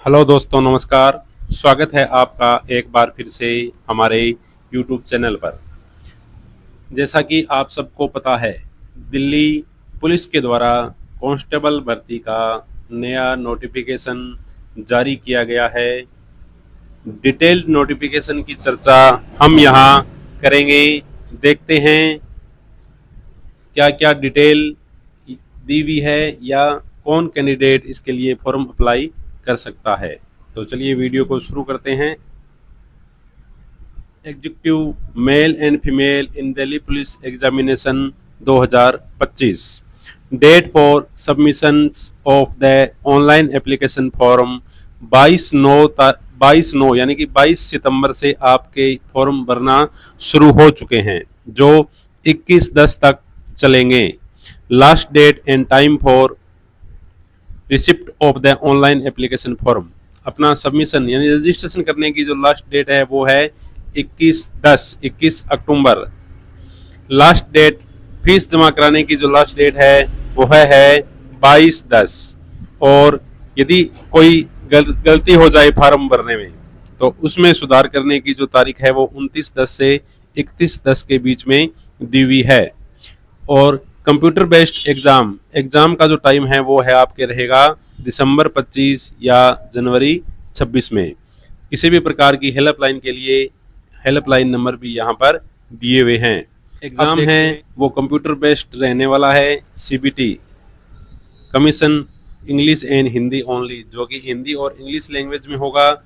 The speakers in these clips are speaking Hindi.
हेलो दोस्तों, नमस्कार। स्वागत है आपका एक बार फिर से हमारे यूट्यूब चैनल पर। जैसा कि आप सबको पता है, दिल्ली पुलिस के द्वारा कांस्टेबल भर्ती का नया नोटिफिकेशन जारी किया गया है। डिटेल्ड नोटिफिकेशन की चर्चा हम यहाँ करेंगे। देखते हैं क्या क्या डिटेल दी हुई है या कौन कैंडिडेट इसके लिए फॉर्म अप्लाई कर सकता है। तो चलिए वीडियो को शुरू करते हैं। Executive male and female in Delhi police examination 2025। Date for submissions of the online application form 22/9 यानी कि 22 सितंबर से आपके फॉर्म भरना शुरू हो चुके हैं, जो 21/10 तक चलेंगे। Last date and time for receipt of the online application form. अपना सबमिशन यानी रजिस्ट्रेशन करने की जो लास्ट डेट है वो है 21 अक्टूबर। लास्ट डेट फीस जमा कराने की जो लास्ट डेट है वो है 22/10। और यदि कोई गलती हो जाए फार्म भरने में तो उसमें सुधार करने की जो तारीख है वो 29/10 से 31/10 के बीच में दी हुई है। और कंप्यूटर बेस्ड एग्जाम का जो टाइम है वो है आपके रहेगा दिसंबर 25 या जनवरी 26 में। किसी भी प्रकार की हेल्पलाइन के लिए हेल्पलाइन नंबर भी यहाँ पर दिए हुए हैं। एग्जाम है वो कंप्यूटर बेस्ड रहने वाला है। CBT commission English and Hindi only, जो कि हिंदी और इंग्लिश लैंग्वेज में होगा।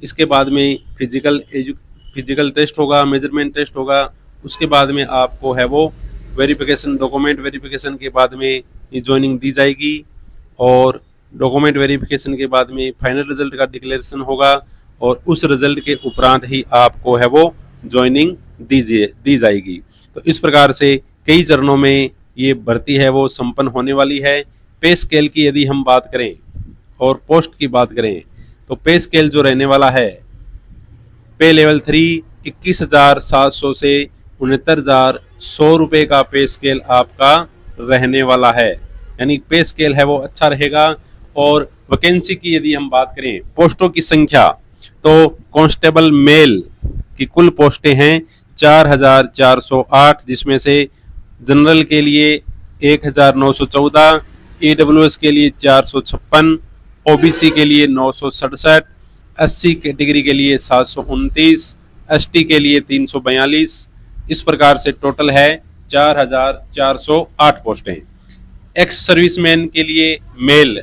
इसके बाद में फिजिकल टेस्ट होगा, मेजरमेंट टेस्ट होगा। उसके बाद में आपको है वो वेरिफिकेशन, डॉक्यूमेंट वेरिफिकेशन के बाद में ज्वाइनिंग दी जाएगी। और डॉक्यूमेंट वेरिफिकेशन के बाद में फाइनल रिजल्ट का डिक्लेरेशन होगा और उस रिजल्ट के उपरांत ही आपको है वो ज्वाइनिंग दी जाएगी। तो इस प्रकार से कई चरणों में ये भर्ती है वो संपन्न होने वाली है। पे स्केल की यदि हम बात करें और पोस्ट की बात करें तो पे स्केल जो रहने वाला है, पे लेवल 3 21,700 से 69,100 रुपये का पे स्केल आपका रहने वाला है। यानी पे स्केल है वो अच्छा रहेगा। और वैकेंसी की यदि हम बात करें, पोस्टों की संख्या, तो कांस्टेबल मेल की कुल पोस्टें हैं 4,408, जिसमें से जनरल के लिए 1,914, ईडब्ल्यूएस के लिए 456, ओबीसी के लिए 967, एससी कैटेगरी के लिए 729, एसटी के लिए 342। इस प्रकार से टोटल है 4,408 पोस्टें। एक्स सर्विसमैन के लिए मेल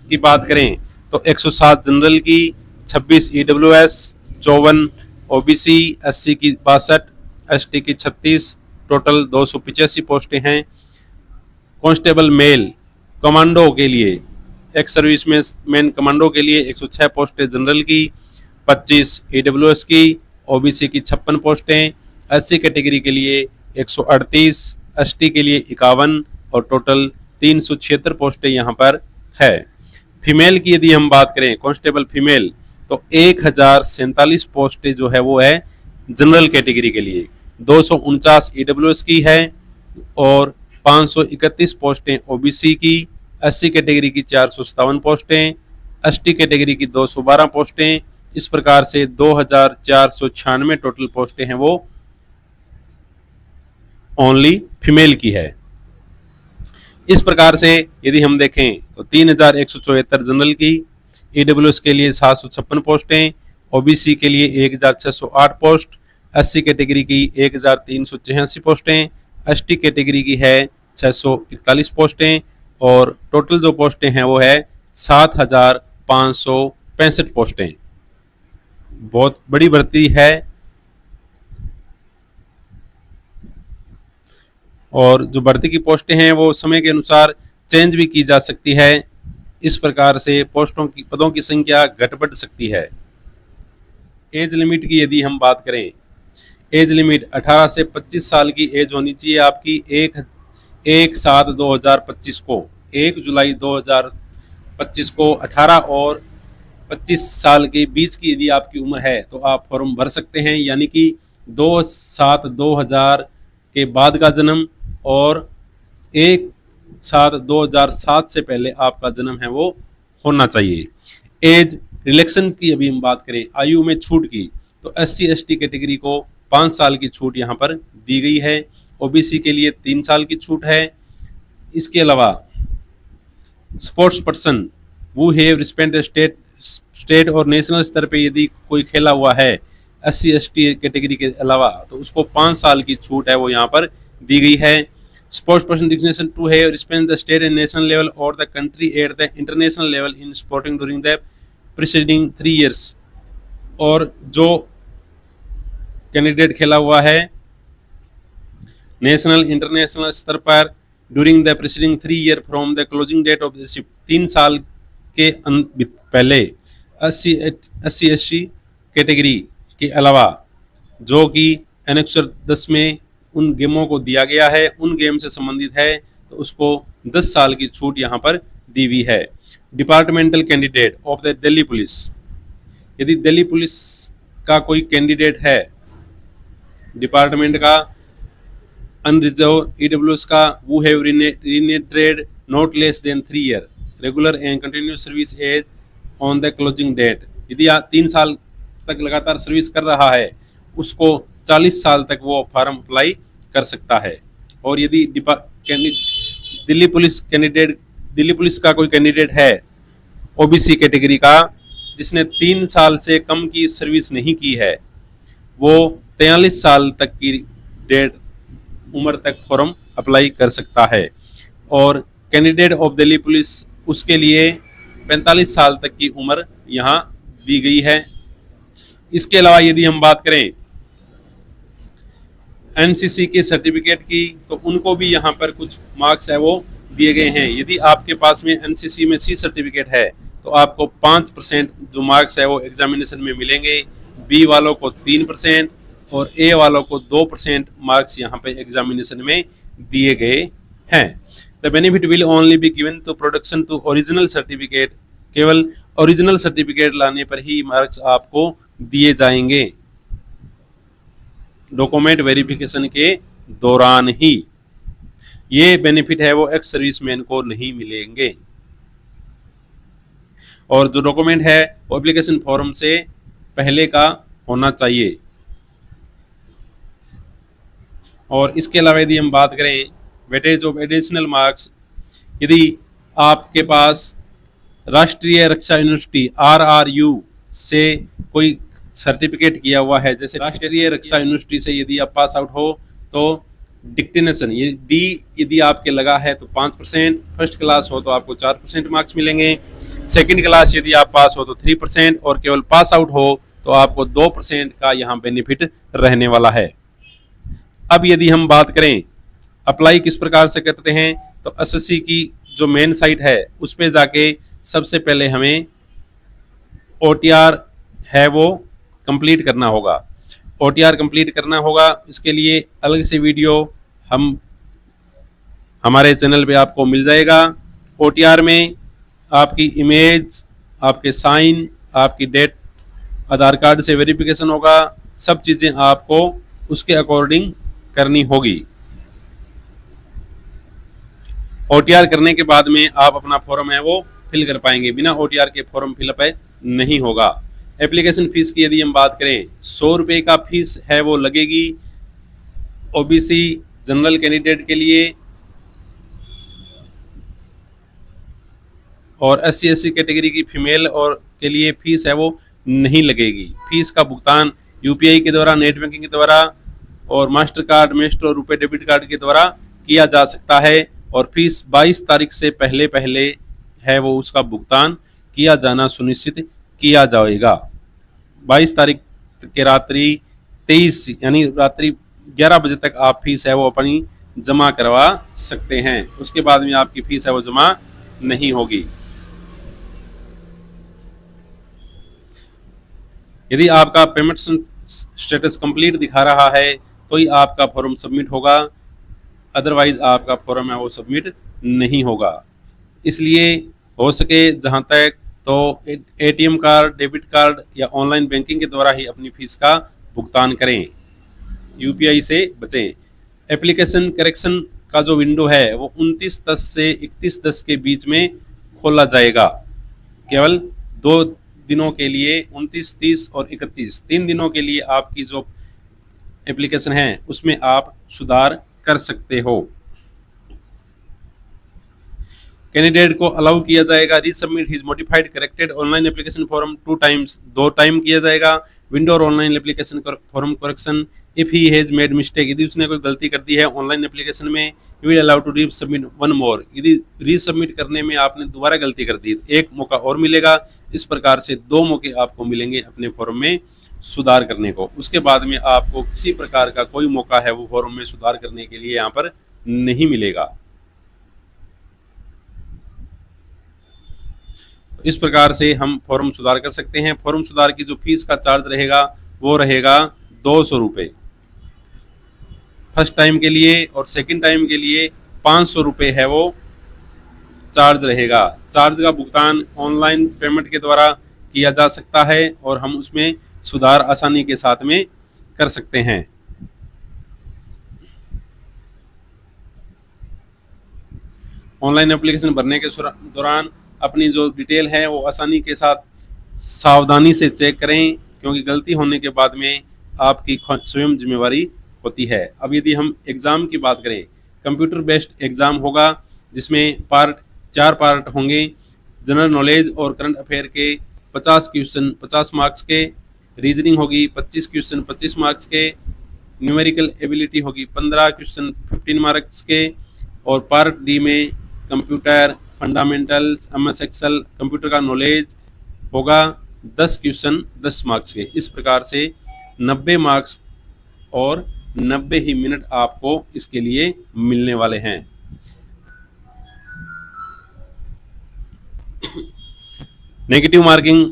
की बात करें तो 107 जनरल की, 26 ईडब्ल्यूएस, 54 ओबीसी, 80 की 62, एसटी की 36, टोटल 285 पोस्टें हैं। कांस्टेबल मेल कमांडो के लिए, एक्स सर्विसमैन कमांडो के लिए 106 पोस्टें जनरल की, 25 ईडब्ल्यूएस की, ओबीसी की 56 पोस्टें, एससी कैटेगरी के लिए 138, एसटी के लिए 51 और टोटल 376 पोस्टें यहाँ पर है। फीमेल की यदि हम बात करें, कांस्टेबल फीमेल, तो 1,047 पोस्टें जो है वो है जनरल कैटेगरी के लिए, 249 ईडब्ल्यूएस की है और 531 पोस्टें ओबीसी की, एससी कैटेगरी की 457 पोस्टें, एसटी कैटेगरी की 212 पोस्टें। इस प्रकार से 2,496 टोटल पोस्टें हैं वो ओनली फीमेल की है। इस प्रकार से यदि हम देखें तो 3,174 जनरल की, ईडब्ल्यूएस के लिए 756 पोस्टें, ओबीसी के लिए 1,608 पोस्ट, एससी कैटेगरी की 1,386 पोस्टें, एसटी कैटेगरी की है 641 पोस्टें और टोटल जो पोस्टें हैं वो है 7,565 पोस्टें। बहुत बड़ी भर्ती है। और जो भर्ती की पोस्टें हैं वो समय के अनुसार चेंज भी की जा सकती है। इस प्रकार से पदों की संख्या घट बढ़ सकती है। एज लिमिट की यदि हम बात करें, एज लिमिट 18 से 25 साल की एज होनी चाहिए आपकी। 1/7/2025 को, 1 जुलाई 2025 को 18 और 25 साल के बीच की यदि आपकी उम्र है तो आप फॉर्म भर सकते हैं। यानी कि 2/7/2000 के बाद का जन्म और 1/7/2007 से पहले आपका जन्म है वो होना चाहिए। एज रिलैक्सेशन की अभी हम बात करें, आयु में छूट की, तो SC/ST कैटेगरी को 5 साल की छूट यहाँ पर दी गई है। OBC के लिए 3 साल की छूट है। इसके अलावा स्पोर्ट्स पर्सन वो हैव रिस्पेक्ट स्टेट और नेशनल स्तर पे यदि कोई खेला हुआ है SC/ST कैटेगरी के अलावा, तो उसको 5 साल की छूट है वो यहाँ पर दी गई है। Sports person designation to have respect the state and national level और the country at the international level in sporting during the preceding 3 years। और जो कैंडिडेट खेला हुआ है नेशनल इंटरनेशनल स्तर पर during the preceding 3 year from the closing date of receipt, 3 साल के पहले SC/ST कैटेगरी के अलावा जो कि एनेक्सर 10 में उन गेमों को दिया गया है, उन गेम से संबंधित है, तो उसको 10 साल की छूट यहाँ पर दी हुई है। Departmental candidate of the Delhi police, यदि दिल्ली पुलिस का कोई कैंडिडेट है डिपार्टमेंट का अनरिजर्व EWS का, वो have rendered not less than 3 year regular and continuous service as on the closing date, यदि 3 साल तक लगातार सर्विस कर रहा है, उसको 40 साल तक वो फॉर्म अप्लाई कर सकता है। और यदि दिल्ली पुलिस का कोई कैंडिडेट है OBC कैटेगरी का जिसने 3 साल से कम की सर्विस नहीं की है, वो 43 साल तक की डेट उम्र तक फॉर्म अप्लाई कर सकता है। और कैंडिडेट ऑफ दिल्ली पुलिस उसके लिए 45 साल तक की उम्र यहाँ दी गई है। इसके अलावा यदि हम बात करें NCC के सर्टिफिकेट की, तो उनको भी यहाँ पर कुछ मार्क्स है वो दिए गए हैं। यदि आपके पास में NCC में C सर्टिफिकेट है, तो आपको 5% जो मार्क्स है वो एग्जामिनेशन में मिलेंगे। B वालों को 3% और A वालों को 2% मार्क्स यहाँ पे एग्जामिनेशन में दिए गए हैं। The benefit will only be given to production to original certificate, केवल ओरिजिनल सर्टिफिकेट लाने पर ही मार्क्स आपको दिए जाएंगे, डॉक्यूमेंट वेरिफिकेशन के दौरान ही। ये बेनिफिट है वो एक्स सर्विसमैन को नहीं मिलेंगे। और जो डॉक्यूमेंट है वो एप्लीकेशन फॉर्म से पहले का होना चाहिए। और इसके अलावा यदि हम बात करें वेटेज ऑफ एडिशनल मार्क्स, यदि आपके पास राष्ट्रीय रक्षा यूनिवर्सिटी RRU से कोई सर्टिफिकेट किया हुआ है, जैसे राष्ट्रीय रक्षा यूनिवर्सिटी से यदि आप पास आउट हो तो डिक्टेनेशन ये D यदि आपके लगा है तो 5%, फर्स्ट क्लास हो तो आपको 4% मार्क्स मिलेंगे, सेकंड क्लास यदि आप पास हो तो 3% और केवल पास आउट हो तो आपको 2% का यहाँ बेनिफिट रहने वाला है। अब यदि हम बात करें अप्लाई किस प्रकार से करते हैं, तो SSC की जो मेन साइट है उस पर जाके सबसे पहले हमें OTR है वो कंप्लीट करना होगा। OTR कंप्लीट करना होगा, इसके लिए अलग से वीडियो हमारे चैनल पे आपको मिल जाएगा। OTR में आपकी इमेज, आपके साइन, आपकी डेट, आधार कार्ड से वेरिफिकेशन होगा, सब चीज़ें आपको उसके अकॉर्डिंग करनी होगी। OTR करने के बाद में आप अपना फॉर्म है वो फिल कर पाएंगे, बिना OTR के फॉर्म फिलअप नहीं होगा। एप्लीकेशन फीस की यदि हम बात करें, 100 रुपये का फीस है वो लगेगी OBC जनरल कैंडिडेट के लिए, और SC/ST कैटेगरी की फीमेल और के लिए फीस है वो नहीं लगेगी। फीस का भुगतान UPI के द्वारा, नेट बैंकिंग के द्वारा और मास्टर कार्ड, मेस्ट्रो, रुपए डेबिट कार्ड के द्वारा किया जा सकता है। और फीस 22 तारीख से पहले पहले है वो उसका भुगतान किया जाना सुनिश्चित किया जाएगा। 22 तारीख के रात्रि 23 यानी रात्रि 11 बजे तक आप फीस है वो अपनी जमा करवा सकते हैं, उसके बाद में आपकी फीस है वो जमा नहीं होगी। यदि आपका पेमेंट स्टेटस कंप्लीट दिखा रहा है तो ही आपका फॉर्म सबमिट होगा, अदरवाइज आपका फॉर्म है वो सबमिट नहीं होगा। इसलिए हो सके जहां तक तो ATM कार्ड, डेबिट कार्ड या ऑनलाइन बैंकिंग के द्वारा ही अपनी फीस का भुगतान करें, UPI से बचें। एप्लीकेशन करेक्शन का जो विंडो है वो 29/10 से 31/10 के बीच में खोला जाएगा, केवल 2 दिनों के लिए 29, 30 और 31 3 दिनों के लिए आपकी जो एप्लीकेशन है उसमें आप सुधार कर सकते हो। कैंडिडेट को अलाउ किया जाएगा resubmit his modified corrected online application form 2 times, 2 time किया जाएगा विंडो और online application form correction if he has made mistake, यदि उसने कोई गलती कर दी है ऑनलाइन एप्लीकेशन में, you will allow to resubmit one more, यदि रीसबमिट करने में आपने दोबारा गलती कर दी एक मौका और मिलेगा। इस प्रकार से 2 मौके आपको मिलेंगे अपने फॉर्म में सुधार करने को। उसके बाद में आपको किसी प्रकार का कोई मौका है वो फॉर्म में सुधार करने के लिए यहाँ पर नहीं मिलेगा। इस प्रकार से हम फॉर्म सुधार कर सकते हैं। फॉर्म सुधार की जो फीस का चार्ज रहेगा वो रहेगा 200 रुपये फर्स्ट टाइम के लिए, और सेकंड टाइम के लिए 500 रुपये है वो चार्ज रहेगा। चार्ज का भुगतान ऑनलाइन पेमेंट के द्वारा किया जा सकता है और हम उसमें सुधार आसानी के साथ में कर सकते हैं। ऑनलाइन एप्लीकेशन भरने के दौरान अपनी जो डिटेल है वो आसानी के साथ सावधानी से चेक करें, क्योंकि गलती होने के बाद में आपकी स्वयं जिम्मेवारी होती है। अब यदि हम एग्ज़ाम की बात करें, कंप्यूटर बेस्ड एग्ज़ाम होगा जिसमें 4 पार्ट होंगे। जनरल नॉलेज और करंट अफेयर के 50 क्वेश्चन 50 मार्क्स के, रीजनिंग होगी 25 क्वेश्चन 25 मार्क्स के, न्यूमेरिकल एबिलिटी होगी 15 क्वेश्चन 15 मार्क्स के, और पार्ट डी में computer fundamentals, MS Excel, computer का नॉलेज होगा 10 क्वेश्चन 10 मार्क्स के। इस प्रकार से 90 मार्क्स और 90 ही मिनट आपको इसके लिए मिलने वाले हैं। नेगेटिव मार्किंग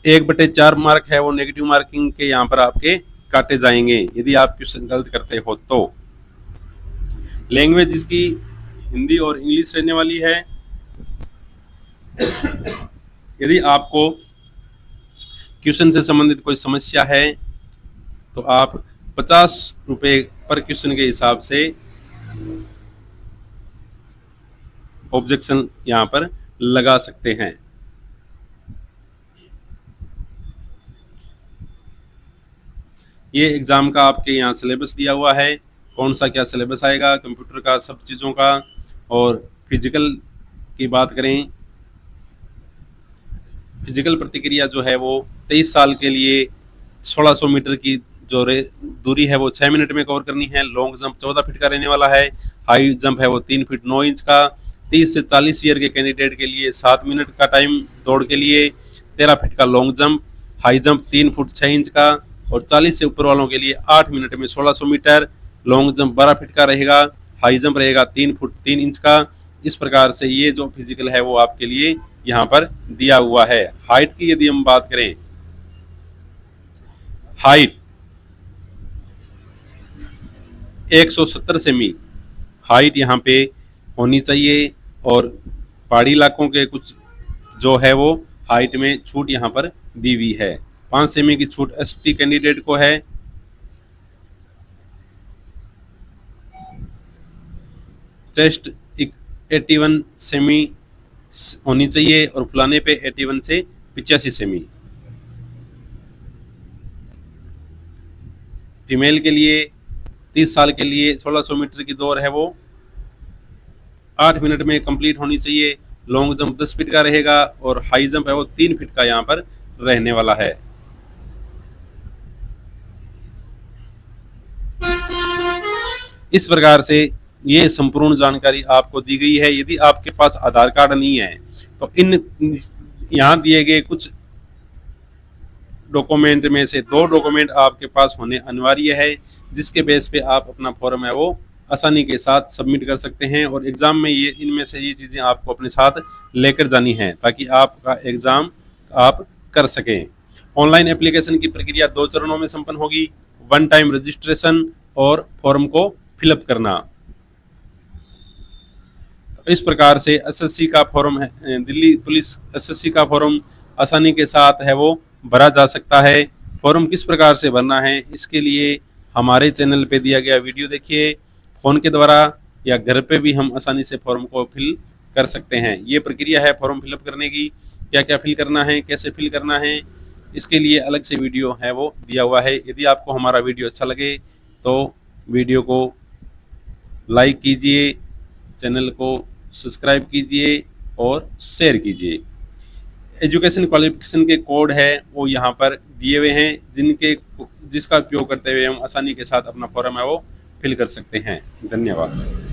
1/4 मार्क है वो नेगेटिव मार्किंग के यहाँ पर आपके काटे जाएंगे यदि आप क्वेश्चन गलत करते हो तो। लैंग्वेज इसकी हिंदी और इंग्लिश रहने वाली है। यदि आपको क्वेश्चन से संबंधित कोई समस्या है तो आप 50 रुपये पर क्वेश्चन के हिसाब से ऑब्जेक्शन यहाँ पर लगा सकते हैं। ये एग्जाम का आपके यहाँ सिलेबस दिया हुआ है, कौन सा क्या सिलेबस आएगा कंप्यूटर का, सब चीज़ों का। और फिजिकल की बात करें, फिजिकल प्रतिक्रिया जो है वो 23 साल के लिए 1600 मीटर की जो दूरी है वो 6 मिनट में कवर करनी है। लॉन्ग जंप 14 फीट का रहने वाला है। हाई जंप है वो 3 फीट 9 इंच का। 30 से 40 ईयर के कैंडिडेट के लिए 7 मिनट का टाइम दौड़ के लिए। 13 फीट का long jump, high jump 3 foot 6 inch का, और 40 से ऊपर वालों के लिए 8 मिनट में 1600 मीटर। लॉन्ग जंप 12 फीट का रहेगा, हाई जंप रहेगा 3 फुट 3 इंच का। इस प्रकार से ये जो फिजिकल है वो आपके लिए यहाँ पर दिया हुआ है। हाइट की यदि हम बात करें, हाइट 170 सेमी हाइट यहाँ पे होनी चाहिए, और पहाड़ी इलाकों के कुछ जो है वो हाइट में छूट यहाँ पर दी हुई है। 5 सेमी की छूट एसटी कैंडिडेट को है। चेस्ट 81 सेमी होनी चाहिए और फुलाने पे 81 से 85 सेमी। फीमेल के लिए 30 साल के लिए 1600 मीटर की दौड़ है वो 8 मिनट में कंप्लीट होनी चाहिए। लॉन्ग जंप 10 फीट का रहेगा, और हाई जंप है वो 3 फीट का यहाँ पर रहने वाला है। इस प्रकार से ये संपूर्ण जानकारी आपको दी गई है। यदि आपके पास आधार कार्ड नहीं है तो इन यहाँ दिए गए कुछ डॉक्यूमेंट में से 2 डॉक्यूमेंट आपके पास होने अनिवार्य है, जिसके बेस पे आप अपना फॉर्म है वो आसानी के साथ सबमिट कर सकते हैं। और एग्ज़ाम में ये इनमें से ये चीज़ें आपको अपने साथ लेकर जानी है ताकि आपका एग्ज़ाम आप कर सकें। ऑनलाइन एप्लीकेशन की प्रक्रिया 2 चरणों में संपन्न होगी। 1 टाइम रजिस्ट्रेशन और फॉर्म को फिलअप करना। इस प्रकार से एसएससी का फॉर्म है, दिल्ली पुलिस एसएससी का फॉर्म आसानी के साथ है वो भरा जा सकता है। फॉर्म किस प्रकार से भरना है इसके लिए हमारे चैनल पे दिया गया वीडियो देखिए। फ़ोन के द्वारा या घर पे भी हम आसानी से फॉर्म को फिल कर सकते हैं। ये प्रक्रिया है फॉर्म फिलअप करने की। क्या क्या फिल करना है, कैसे फिल करना है, इसके लिए अलग से वीडियो है वो दिया हुआ है। यदि आपको हमारा वीडियो अच्छा लगे तो वीडियो को लाइक कीजिए, चैनल को सब्सक्राइब कीजिए और शेयर कीजिए। एजुकेशन क्वालिफिकेशन के कोड है वो यहाँ पर दिए हुए हैं, जिसका उपयोग करते हुए हम आसानी के साथ अपना फॉर्म है वो फिल कर सकते हैं। धन्यवाद।